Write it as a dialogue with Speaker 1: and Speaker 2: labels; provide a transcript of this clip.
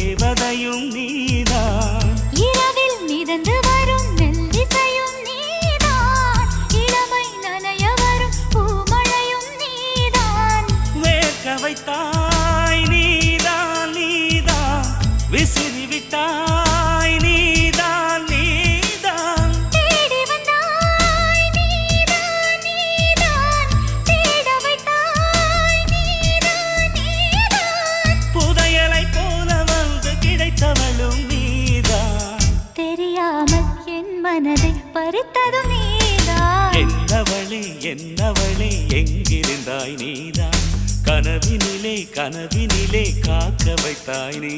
Speaker 1: தேவதையும் நீதான்.
Speaker 2: இரவில் மிதந்து வரும் மெல்லிசையும் நீதான். இளமை நனைய வரும் பூமழையும் நீதான்.
Speaker 1: வேர்க்க வைத்தாய் நீதான் நீதான், விசிறி விட்டாய் நீதான் நீதான்.
Speaker 2: தேடி வந்தாய் நீதான் நீதான், தேட வைத்தாய் நீதான் நீதான்.
Speaker 1: புதையலை போல வந்து கிடைத்தவளும் நீதான்.
Speaker 2: தெரியாமல் என் மனதை பறித்ததும் நீதான்.
Speaker 1: என்னவளே என்னவளே எங்கிருந்தாய் நீதான். கனவினிலே கனவினிலே காக்க வைத்தாய் நீ.